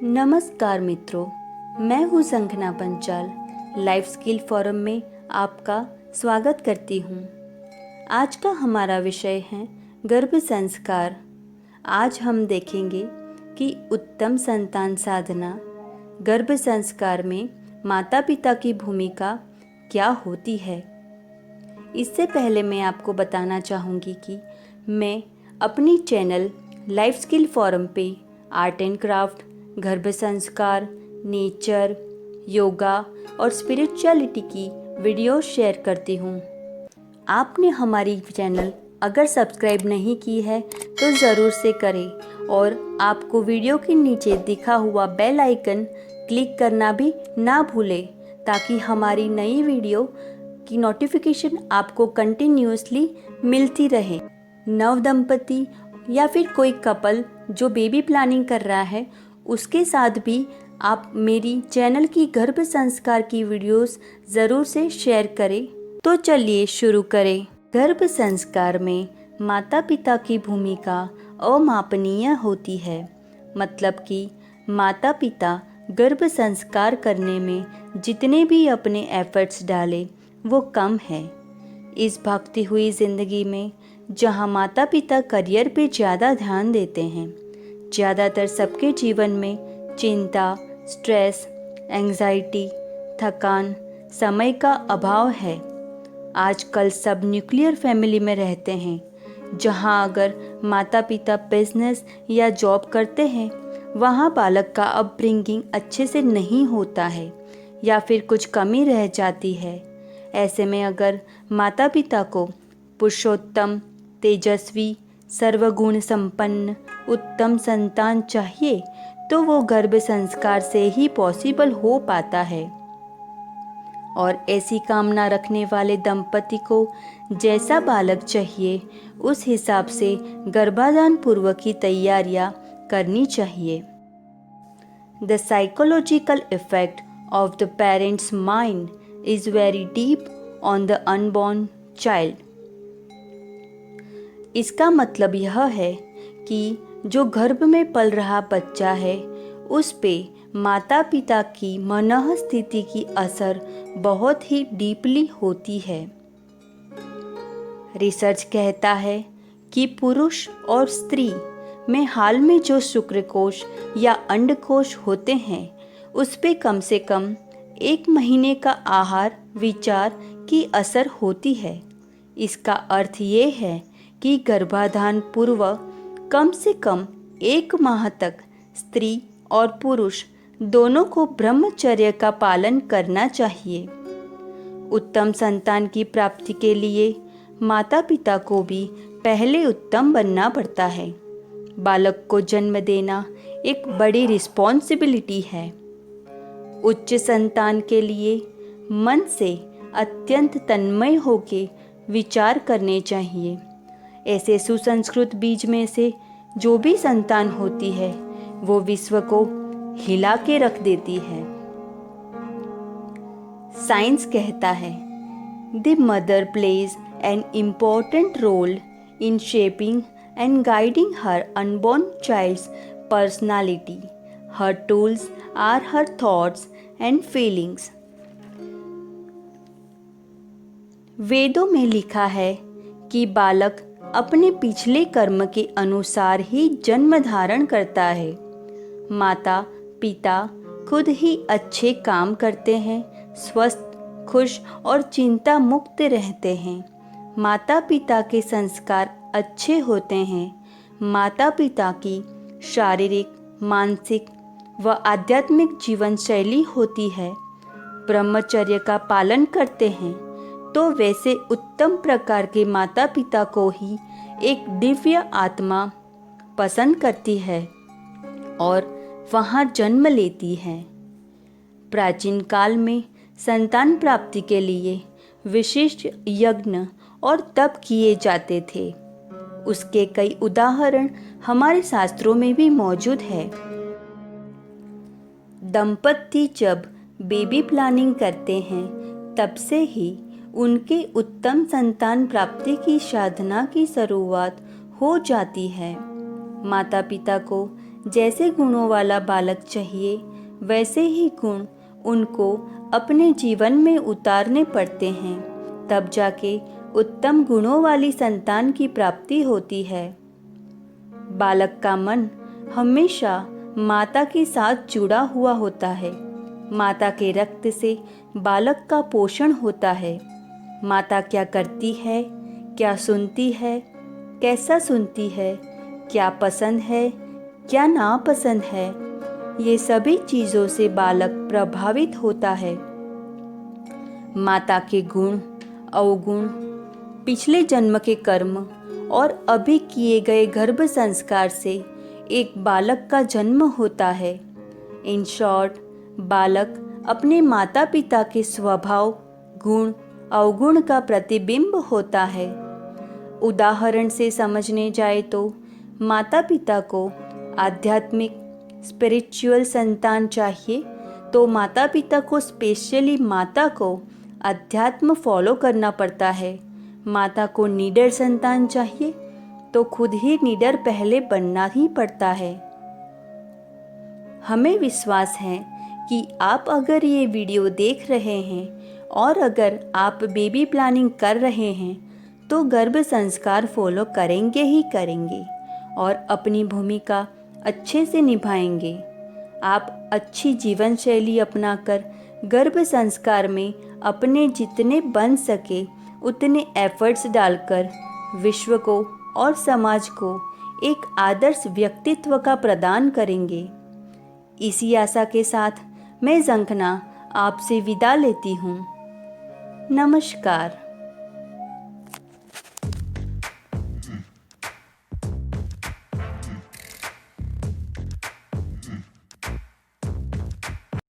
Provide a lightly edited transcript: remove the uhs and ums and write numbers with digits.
नमस्कार मित्रों, मैं हूँ Sanjana Panchal. Life skill forum में आपका स्वागत करती हूँ। आज का हमारा विषय है गर्भ संस्कार। आज हम देखेंगे कि उत्तम संतान साधना गर्भ संस्कार में माता पिता की भूमिका क्या होती है। इससे पहले मैं आपको बताना चाहूँगी कि मैं अपनी चैनल लाइफ स्किल फोरम पे आर्ट एंड क्राफ्ट, गर्भ संस्कार, नेचर, योगा और स्पिरिचुअलिटी की वीडियो शेयर करती हूँ। आपने हमारी चैनल अगर सब्सक्राइब नहीं की है तो ज़रूर से करें और आपको वीडियो के नीचे दिखा हुआ बेल आइकन क्लिक करना भी ना भूलें, ताकि हमारी नई वीडियो की नोटिफिकेशन आपको कंटिन्यूसली मिलती रहे। नव दंपति या फिर कोई कपल जो बेबी प्लानिंग कर रहा है, उसके साथ भी आप मेरी चैनल की गर्भ संस्कार की वीडियोस ज़रूर से शेयर करें। तो चलिए शुरू करें। गर्भ संस्कार में माता पिता की भूमिका अमापनीय होती है। मतलब कि माता पिता गर्भ संस्कार करने में जितने भी अपने एफर्ट्स डालें वो कम है। इस भागती हुई ज़िंदगी में जहाँ माता पिता करियर पे ज़्यादा ध्यान देते हैं, ज़्यादातर सबके जीवन में चिंता, स्ट्रेस, एंग्जाइटी, थकान, समय का अभाव है। आजकल सब न्यूक्लियर फैमिली में रहते हैं, जहां अगर माता पिता बिजनेस या जॉब करते हैं, वहां बालक का अपब्रिंगिंग अच्छे से नहीं होता है या फिर कुछ कमी रह जाती है। ऐसे में अगर माता पिता को पुरुषोत्तम, तेजस्वी, सर्वगुण संपन्न उत्तम संतान चाहिए तो वो गर्भ संस्कार से ही पॉसिबल हो पाता है। और ऐसी कामना रखने वाले दंपति को जैसा बालक चाहिए उस हिसाब से गर्भाधान पूर्व की तैयारियां करनी चाहिए। The psychological effect of the parents mind is very deep on the unborn child. इसका मतलब यह है कि जो गर्भ में पल रहा बच्चा है, उस पे माता पिता की मनः स्थिति की असर बहुत ही डीपली होती है। रिसर्च कहता है कि पुरुष और स्त्री में हाल में जो शुक्रकोश या अंडकोश होते हैं, उस पे कम से कम 1 महीने का आहार विचार की असर होती है। इसका अर्थ ये है कि गर्भाधान पूर्व कम से कम 1 माह तक स्त्री और पुरुष दोनों को ब्रह्मचर्य का पालन करना चाहिए। उत्तम संतान की प्राप्ति के लिए माता पिता को भी पहले उत्तम बनना पड़ता है। बालक को जन्म देना एक बड़ी रिस्पॉन्सिबिलिटी है। उच्च संतान के लिए मन से अत्यंत तन्मय होके विचार करने चाहिए। ऐसे सुसंस्कृत बीज में से जो भी संतान होती है वो विश्व को हिला के रख देती है। साइंस कहता है the mother plays an important role in shaping and guiding her unborn child's personality. Her tools are her thoughts and feelings. वेदों में लिखा है कि बालक अपने पिछले कर्म के अनुसार ही जन्म धारण करता है। माता पिता खुद ही अच्छे काम करते हैं, स्वस्थ, खुश और चिंता मुक्त रहते हैं। माता पिता के संस्कार अच्छे होते हैं। माता पिता की शारीरिक, मानसिक व आध्यात्मिक जीवन शैली होती है। ब्रह्मचर्य का पालन करते हैं तो वैसे उत्तम प्रकार के माता पिता को ही एक दिव्य आत्मा पसंद करती है और वहाँ जन्म लेती है। प्राचीन काल में संतान प्राप्ति के लिए विशिष्ट यज्ञ और तप किए जाते थे। उसके कई उदाहरण हमारे शास्त्रों में भी मौजूद है। दंपति जब बेबी प्लानिंग करते हैं तब से ही उनके उत्तम संतान प्राप्ति की साधना की शुरुआत हो जाती है। माता पिता को जैसे गुणों वाला बालक चाहिए वैसे ही गुण उनको अपने जीवन में उतारने पड़ते हैं, तब जाके उत्तम गुणों वाली संतान की प्राप्ति होती है। बालक का मन हमेशा माता के साथ जुड़ा हुआ होता है। माता के रक्त से बालक का पोषण होता है। माता क्या करती है, क्या सुनती है, कैसा सुनती है, क्या पसंद है, क्या नापसंद है, ये सभी चीज़ों से बालक प्रभावित होता है। माता के गुण, अवगुण, पिछले जन्म के कर्म और अभी किए गए गर्भ संस्कार से एक बालक का जन्म होता है। इन शॉर्ट, बालक अपने माता पिता के स्वभाव, गुण, अवगुण का प्रतिबिंब होता है। उदाहरण से समझने जाए तो माता पिता को आध्यात्मिक स्पिरिचुअल संतान चाहिए तो माता पिता को स्पेशली माता को अध्यात्म फॉलो करना पड़ता है। माता को नीडर संतान चाहिए तो खुद ही नीडर पहले बनना ही पड़ता है। हमें विश्वास है कि आप अगर ये वीडियो देख रहे हैं और अगर आप बेबी प्लानिंग कर रहे हैं तो गर्भ संस्कार फॉलो करेंगे ही करेंगे और अपनी भूमिका अच्छे से निभाएंगे। आप अच्छी जीवन शैली अपनाकर गर्भ संस्कार में अपने जितने बन सके उतने एफर्ट्स डालकर विश्व को और समाज को एक आदर्श व्यक्तित्व का प्रदान करेंगे। इसी आशा के साथ मैं ज़ंखना आपसे विदा लेती हूँ। नमस्कार।